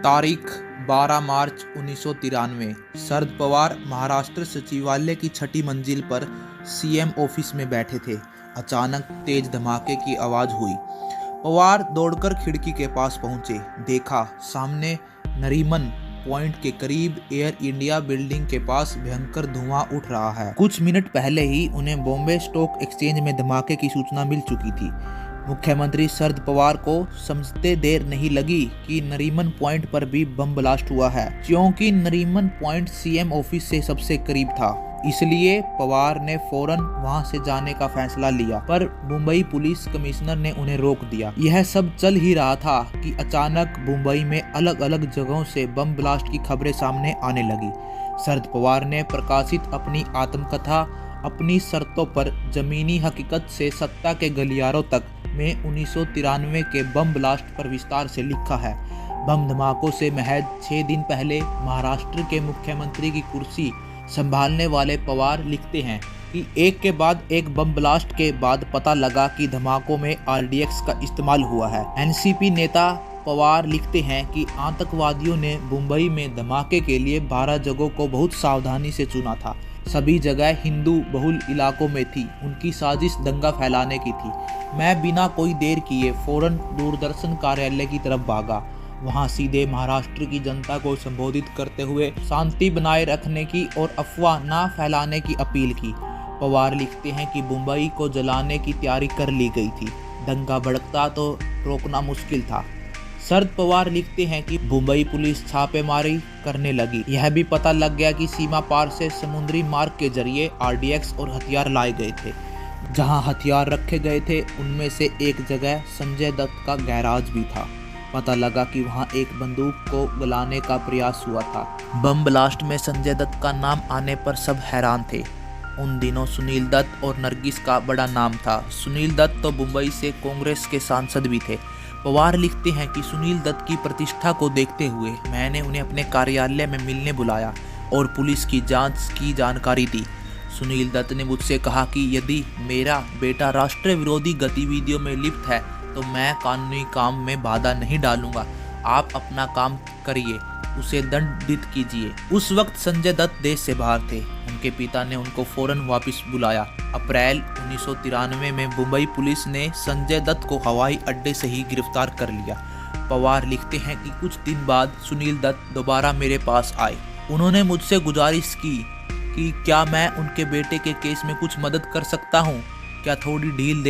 तारीख 12 मार्च 1993। शरद पवार महाराष्ट्र सचिवालय की छठी मंजिल पर सीएम ऑफिस में बैठे थे। अचानक तेज धमाके की आवाज हुई। पवार दौड़कर खिड़की के पास पहुंचे। देखा सामने नरीमन पॉइंट के करीब एयर इंडिया बिल्डिंग के पास भयंकर धुआं उठ रहा है। कुछ मिनट पहले ही उन्हें बॉम्बे स्टॉक एक्सचेंज में धमाके की सूचना मिल चुकी थी। मुख्यमंत्री शरद पवार को समझते देर नहीं लगी कि नरीमन पॉइंट पर भी बम ब्लास्ट हुआ है, क्योंकि नरीमन पॉइंट सीएम ऑफिस से सबसे करीब था। इसलिए पवार ने फौरन वहां से जाने का फैसला लिया, पर मुंबई पुलिस कमिश्नर ने उन्हें रोक दिया। यह सब चल ही रहा था कि अचानक मुंबई में अलग अलग जगहों से बम ब्लास्ट की खबरें सामने आने लगी। शरद पवार ने प्रकाशित अपनी आत्मकथा अपनी शर्तों पर जमीनी हकीकत से सत्ता के गलियारों तक में 1993 के बम ब्लास्ट पर विस्तार से लिखा है। बम धमाकों से महज 6 दिन पहले महाराष्ट्र के मुख्यमंत्री की कुर्सी संभालने वाले पवार लिखते हैं कि एक के बाद एक बम ब्लास्ट के बाद पता लगा कि धमाकों में आरडीएक्स का इस्तेमाल हुआ है। एनसीपी नेता पवार लिखते हैं कि आतंकवादियों ने मुंबई में धमाके के लिए 12 जगहों को बहुत सावधानी से चुना था। सभी जगह हिंदू बहुल इलाकों में थी। उनकी साजिश दंगा फैलाने की थी। मैं बिना कोई देर किए फौरन दूरदर्शन कार्यालय की तरफ भागा। वहां सीधे महाराष्ट्र की जनता को संबोधित करते हुए शांति बनाए रखने की और अफवाह ना फैलाने की अपील की। पवार लिखते हैं कि मुंबई को जलाने की तैयारी कर ली गई थी। दंगा भड़कता तो रोकना मुश्किल था। शरद पवार लिखते हैं कि मुंबई पुलिस छापेमारी करने लगी। यह भी पता लग गया कि सीमा पार से समुद्री मार्ग के जरिए आरडीएक्स और हथियार लाए गए थे। जहां हथियार रखे गए थे उनमें से एक जगह संजय दत्त का गैराज भी था। पता लगा कि वहां एक बंदूक को गलाने का प्रयास हुआ था। बम ब्लास्ट में संजय दत्त का नाम आने पर सब हैरान थे। उन दिनों सुनील दत्त और नरगिस का बड़ा नाम था। सुनील दत्त तो मुंबई से कांग्रेस के सांसद भी थे। पवार लिखते हैं कि सुनील दत्त की प्रतिष्ठा को देखते हुए मैंने उन्हें अपने कार्यालय में मिलने बुलाया और पुलिस की जांच की जानकारी दी। सुनील दत्त ने मुझसे कहा कि यदि मेरा बेटा राष्ट्र विरोधी गतिविधियों में लिप्त है तो मैं कानूनी काम में बाधा नहीं डालूंगा। आप अपना काम करिए, उसे दंडित कीजिए। उस वक्त संजय दत्त देश से बाहर थे। उनके पिता ने उनको फौरन वापस बुलाया। अप्रैल 1993 में मुंबई पुलिस ने संजय दत्त को हवाई अड्डे से ही गिरफ्तार कर लिया। पवार लिखते हैं कि कुछ दिन बाद सुनील दत्त दोबारा मेरे पास आए। उन्होंने मुझसे गुजारिश की कि क्या मैं उनके बेटे के केस में कुछ मदद कर सकता हूं, क्या थोड़ी ढील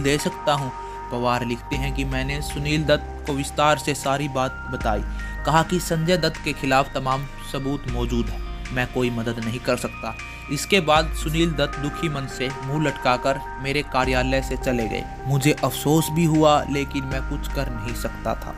दे सकता हूं। पवार लिखते हैं कि मैंने सुनील दत्त को विस्तार से सारी बात बताई। कहा कि संजय दत्त के खिलाफ तमाम सबूत मौजूद है, मैं कोई मदद नहीं कर सकता। इसके बाद सुनील दत्त दुखी मन से मुंह लटकाकर मेरे कार्यालय से चले गए। मुझे अफसोस भी हुआ, लेकिन मैं कुछ कर नहीं सकता था।